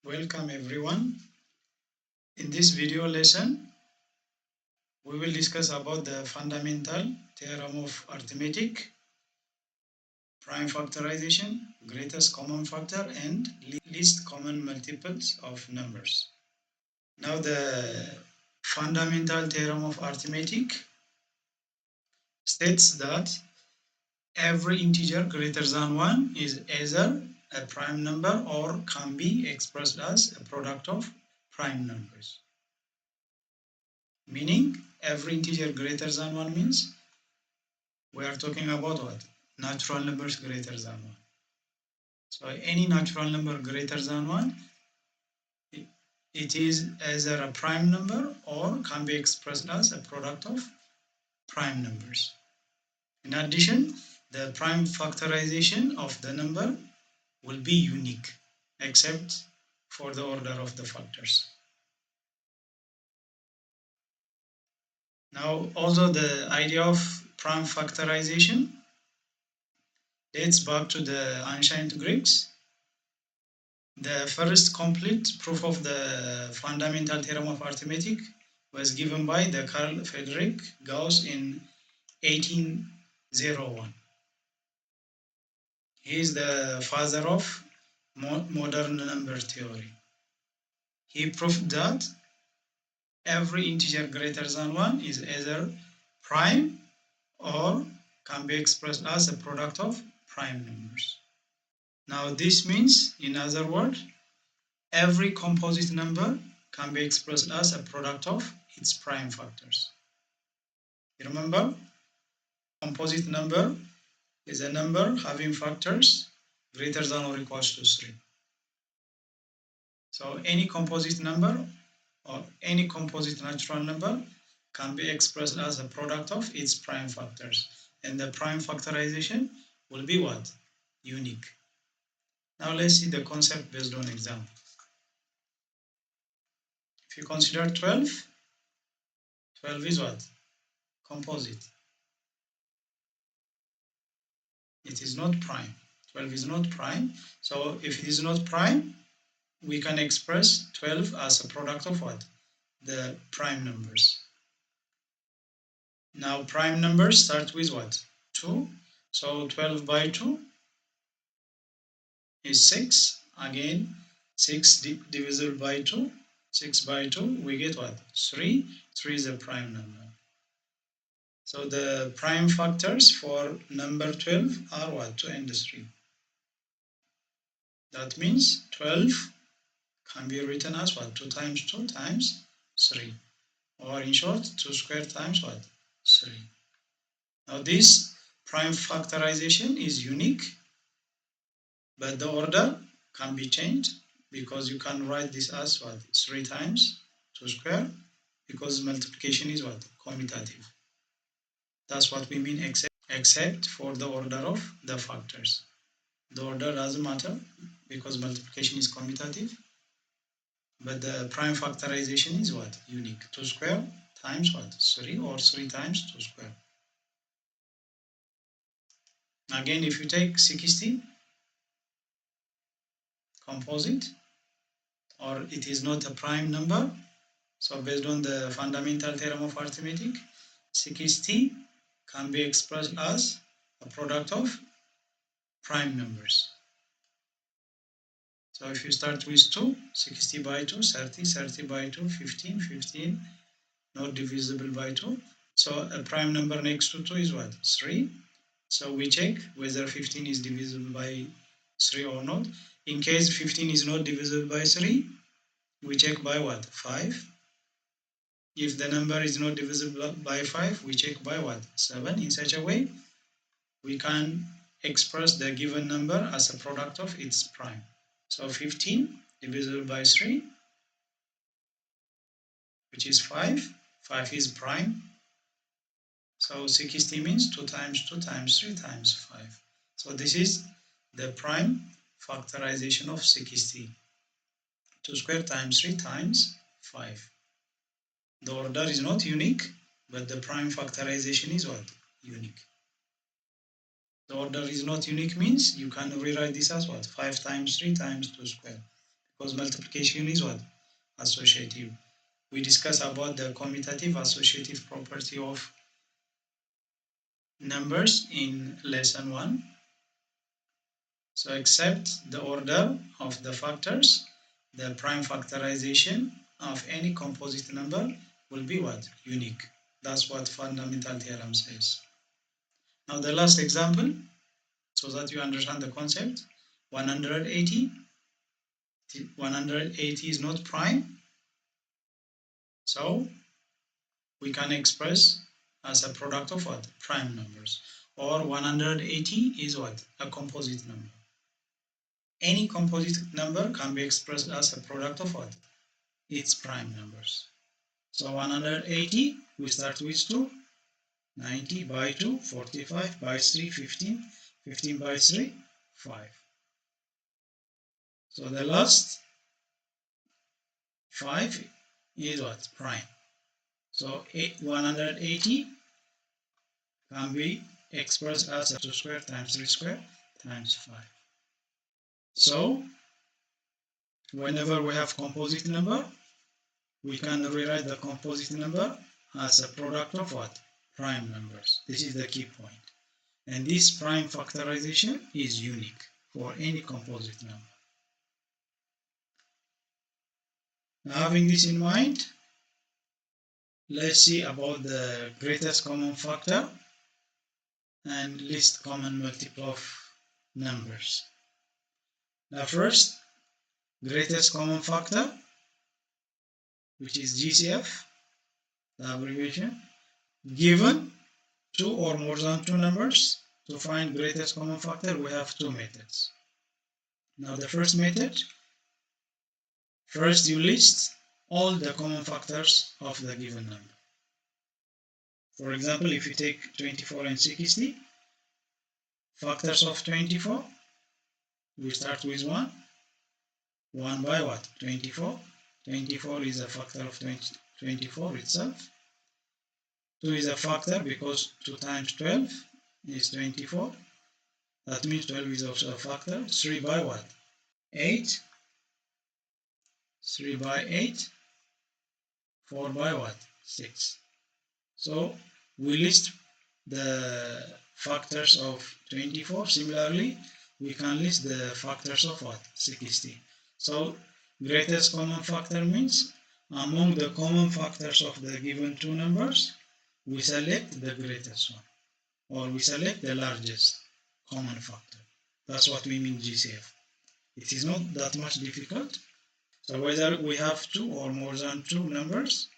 Welcome everyone. In this video lesson, we will discuss about the fundamental theorem of arithmetic, prime factorization, greatest common factor, and least common multiples of numbers. Now the fundamental theorem of arithmetic states that every integer greater than 1 is either a prime number or can be expressed as a product of prime numbers. Meaning, every integer greater than 1 means we are talking about what? Natural numbers greater than 1. So any natural number greater than 1, it is either a prime number or can be expressed as a product of prime numbers. In addition, the prime factorization of the number will be unique, except for the order of the factors. Now, although the idea of prime factorization dates back to the ancient Greeks, the first complete proof of the fundamental theorem of arithmetic was given by the Carl Friedrich Gauss in 1801. He is the father of modern number theory. He proved that every integer greater than 1 is either prime or can be expressed as a product of prime numbers. Now this means, in other words, every composite number can be expressed as a product of its prime factors. You remember, composite number is a number having factors greater than or equals to 3. So any composite number or any composite natural number can be expressed as a product of its prime factors. And the prime factorization will be what? Unique. Now let's see the concept based on example. If you consider 12, 12 is what? Composite. It is not prime. 12 is not prime. So if it is not prime, we can express 12 as a product of what? The prime numbers. Now prime numbers start with what? 2. So 12 by 2 is 6. Again, 6 divisible by 2. 6 by 2, we get what? 3. 3 is a prime number. So the prime factors for number 12 are what? 2 and 3. That means 12 can be written as what? 2 times 2 times 3. Or in short, 2 squared times what? 3. Now this prime factorization is unique, but the order can be changed because you can write this as what? 3 times 2 squared, because multiplication is what? Commutative. That's what we mean except for the order of the factors. The order doesn't matter because multiplication is commutative, but the prime factorization is what? Unique. 2 squared times what? 3, or 3 times 2 squared. Again, if you take 60 composite, or it is not a prime number, so based on the fundamental theorem of arithmetic, 60 can be expressed as a product of prime numbers. So if you start with 2, 60 by 2, 30, 30 by 2, 15, 15, not divisible by 2. So a prime number next to 2 is what? 3. So we check whether 15 is divisible by 3 or not. In case 15 is not divisible by 3, we check by what? 5. If the number is not divisible by 5, we check by what? 7. In such a way, we can express the given number as a product of its prime. So 15 divisible by 3, which is 5. 5 is prime. So 60 means 2 times 2 times 3 times 5. So this is the prime factorization of 60. 2 squared times 3 times 5. The order is not unique, but the prime factorization is what? Unique. The order is not unique means you can rewrite this as what? 5 times 3 times 2 squared. because multiplication is what? Associative. We discuss about the commutative associative property of numbers in lesson 1. So except the order of the factors, the prime factorization of any composite number will be what? Unique. That's what fundamental theorem says. Now the last example, so that you understand the concept, 180. 180 is not prime, so we can express as a product of what? Prime numbers. Or 180 is what? A composite number. Any composite number can be expressed as a product of what? Its prime numbers. So 180, we start with 2, 90 by 2, 45 by 3, 15, 15 by 3, 5. So the last 5 is what? Prime. So 180 can be expressed as 2 squared times 3 squared times 5. So whenever we have composite number, we can rewrite the composite number as a product of what? Prime numbers. This is the key point. And this prime factorization is unique for any composite number. Now, having this in mind, let's see about the greatest common factor and least common multiple of numbers. Now first, greatest common factor, which is GCF, the abbreviation, given 2 or more than 2 numbers. To find greatest common factor, we have 2 methods. Now the first method, first you list all the common factors of the given number. For example, if you take 24 and 60, factors of 24, we start with 1. 1 by what? 24. 24 is a factor of 24 itself. 2 is a factor because 2 times 12 is 24. That means 12 is also a factor. 3 by what? 8. 3 by 8. 4 by what? 6. So we list the factors of 24. Similarly, we can list the factors of what? 60. So greatest common factor means among the common factors of the given 2 numbers, we select the greatest one, or we select the largest common factor. That's what we mean GCF. It is not that much difficult. So whether we have 2 or more than 2 numbers,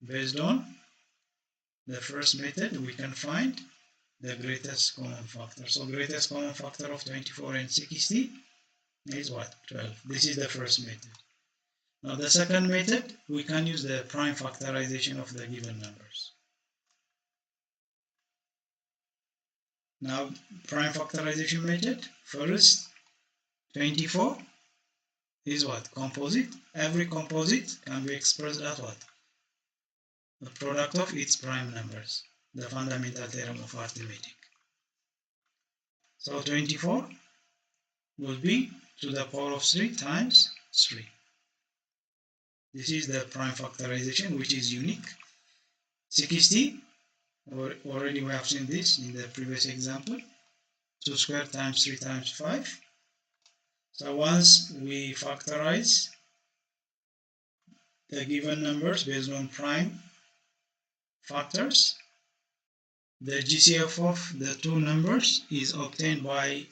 based on the first method, we can find the greatest common factor. So greatest common factor of 24 and 60 is what? 12. This is the first method. Now the second method, we can use the prime factorization of the given numbers. Now prime factorization method, first 24 is what? Composite. Every composite can be expressed as what? The product of its prime numbers, the fundamental theorem of arithmetic. So 24 will be to the power of 3 times 3. This is the prime factorization, which is unique. 60, already we have seen this in the previous example, 2 squared times 3 times 5. So once we factorize the given numbers based on prime factors, the GCF of the 2 numbers is obtained by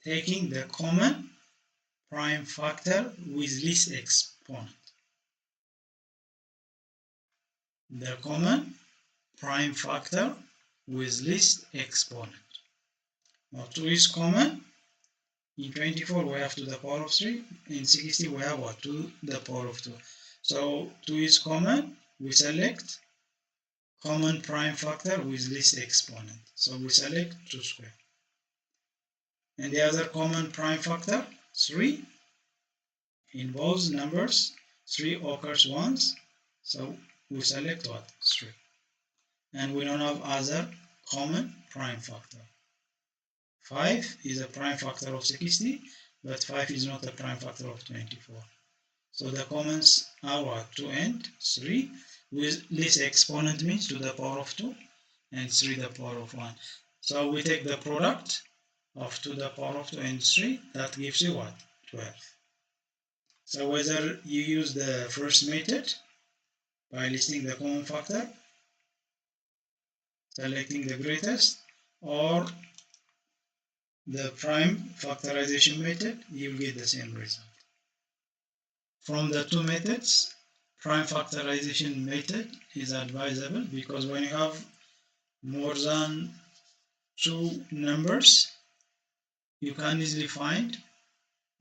taking the common prime factor with least exponent. The common prime factor with least exponent. Now 2 is common. In 24 we have to the power of 3. In 60 we have what? To the power of 2. So 2 is common. We select common prime factor with least exponent. So we select 2 squared. And the other common prime factor, 3. In both numbers, 3 occurs once. So we select what? 3. And we don't have other common prime factor. 5 is a prime factor of 60. but 5 is not a prime factor of 24. So the commons are what? 2 and 3, with least exponent means to the power of 2 and 3 to the power of 1. So we take the product of 2 to the power of 2 and 3, that gives you what? 12. So whether you use the first method by listing the common factor, selecting the greatest, or the prime factorization method, you will get the same result. From the two methods, prime factorization method is advisable because when you have more than two numbers, you can easily find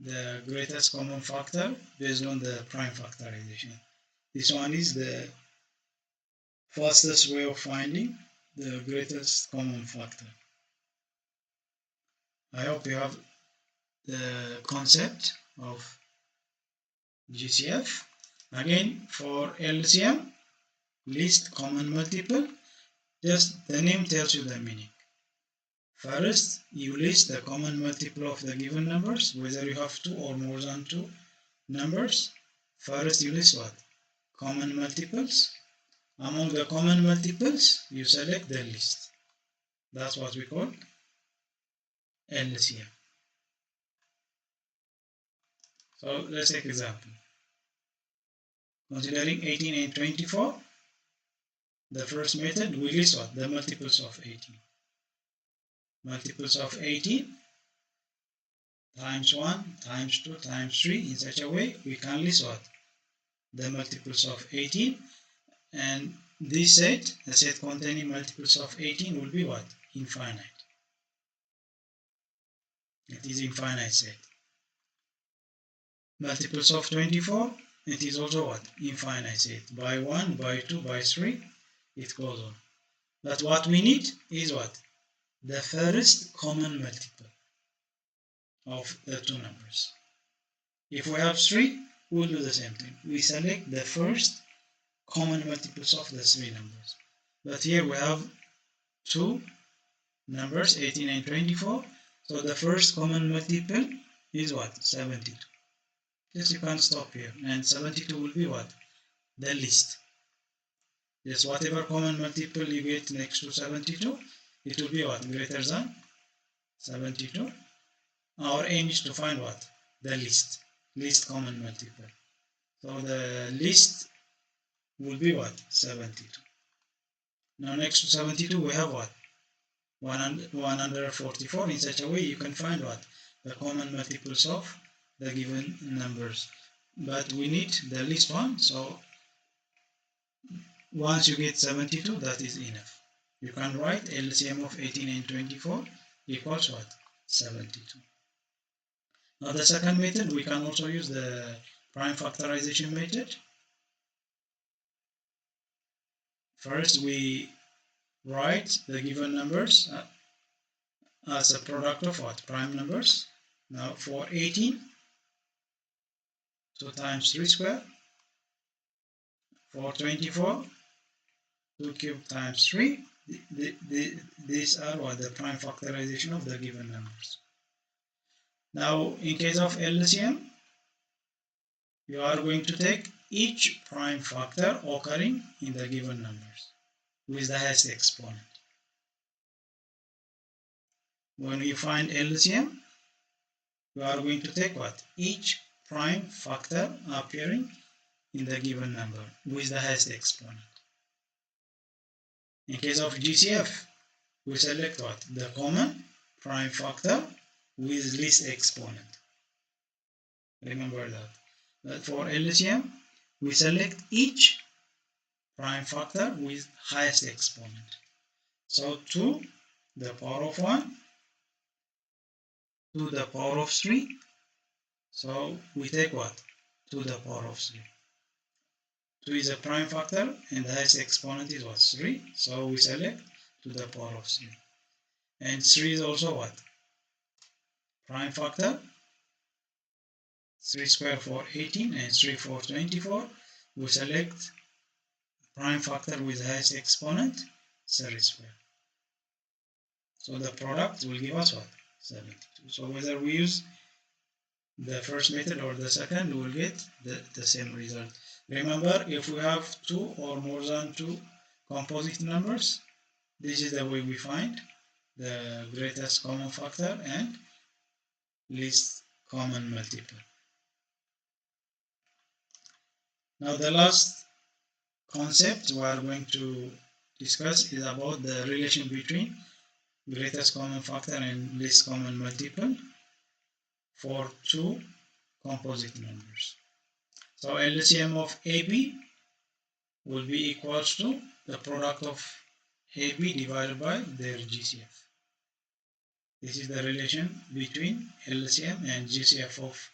the greatest common factor based on the prime factorization. This one is the fastest way of finding the greatest common factor. I hope you have the concept of GCF. Again, for LCM, least common multiple, just the name tells you the meaning. First, you list the common multiple of the given numbers, whether you have two or more than two numbers. First, you list what? Common multiples. Among the common multiples, you select the least. That's what we call LCM. So let's take example. Considering 18 and 24, the first method, we list what? The multiples of 18. Multiples of 18 times 1 times 2 times 3 in such a way we can list what? The multiples of 18, and this set, the set containing multiples of 18 will be what? Infinite. It is infinite set. Multiples of 24, it is also what? Infinite set. By 1, by 2, by 3, it goes on. But what we need is what? The first common multiple of the two numbers. If we have 3, we'll do the same thing. We select the first common multiples of the 3 numbers. But here we have two numbers, 18 and 24. So the first common multiple is what? 72. Just you can stop here. And 72 will be what? The least. Yes, whatever common multiple you get next to 72, it will be what? Greater than 72. Our aim is to find what? The least. Least common multiple. So the least will be what? 72. Now next to 72 we have what? 144. In such a way you can find what? The common multiples of the given numbers. But we need the least one, so once you get 72, that is enough. You can write LCM of 18 and 24 equals what? 72. Now the second method, we can also use the prime factorization method. First, we write the given numbers as a product of what? Prime numbers. Now for 18, 2 times 3 square. For 24, 2 cubed times 3. These are what? The prime factorization of the given numbers. Now, in case of LCM, you are going to take each prime factor occurring in the given numbers with the highest exponent. When we find LCM, you are going to take what? Each prime factor appearing in the given number with the highest exponent. In case of GCF, we select what? The common prime factor with least exponent. Remember that. But for LCM, we select each prime factor with highest exponent. So 2 to the power of 1, to the power of 3. So we take what? 2 to the power of 3. 2 is a prime factor and the highest exponent is what? 3. So we select 2 to the power of 3. And 3 is also what? Prime factor. 3 squared for 18 and 3 for 24. We select prime factor with highest exponent, 3 squared. So the product will give us what? 72. So whether we use the first method or the second, we will get the same result. Remember, if we have two or more than two composite numbers, this is the way we find the greatest common factor and least common multiple. Now the last concept we are going to discuss is about the relation between greatest common factor and least common multiple for two composite numbers. So LCM of AB will be equals to the product of AB divided by their GCF. This is the relation between LCM and GCF of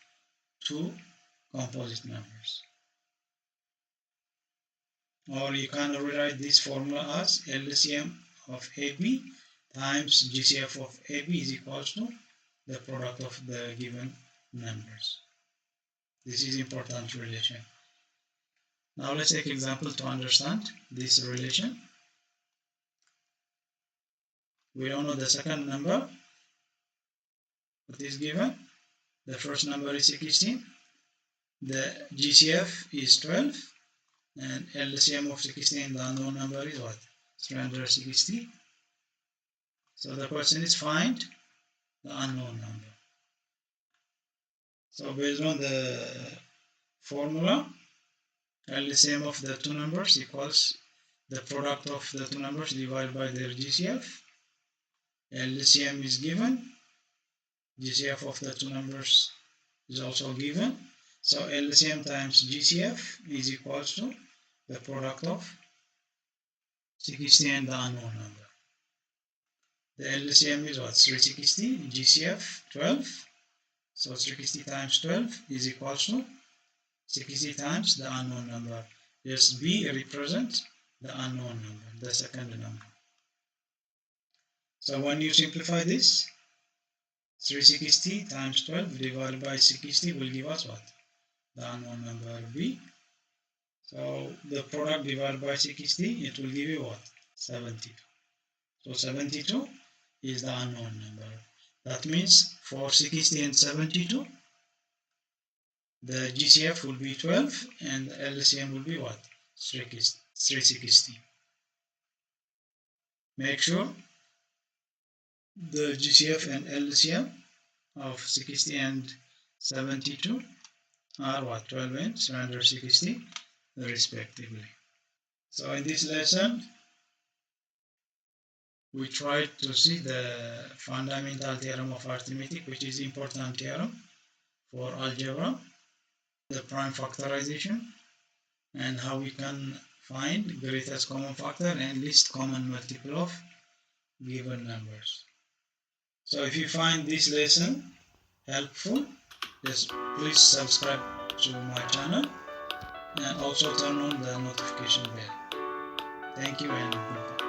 two composite numbers. Or you can rewrite this formula as LCM of AB times GCF of AB is equals to the product of the given numbers. This is important relation. Now let's take example to understand this relation. We don't know the second number. What is given? The first number is 16. The GCF is 12. And LCM of 16, the unknown number is what? 360. So the question is find the unknown number. So based on the formula, LCM of the two numbers equals the product of the two numbers divided by their GCF. LCM is given. GCF of the two numbers is also given. So LCM times GCF is equals to the product of 60 and the unknown number. The LCM is what? 360, GCF 12. So 360 times 12 is equals to 60 times the unknown number. Just B represents the unknown number, the second number. So when you simplify this, 360 times 12 divided by 60 will give us what? The unknown number B. So the product divided by 60, it will give you what? 72. So 72 is the unknown number. That means for 60 and 72, the GCF will be 12 and the LCM will be what? 360. Make sure the GCF and LCM of 60 and 72 are what? 12 and 360 respectively. So in this lesson, we tried to see the fundamental theorem of arithmetic, which is important theorem for algebra, the prime factorization, and how we can find greatest common factor and least common multiple of given numbers. So if you find this lesson helpful, just please subscribe to my channel and also turn on the notification bell. Thank you and goodbye.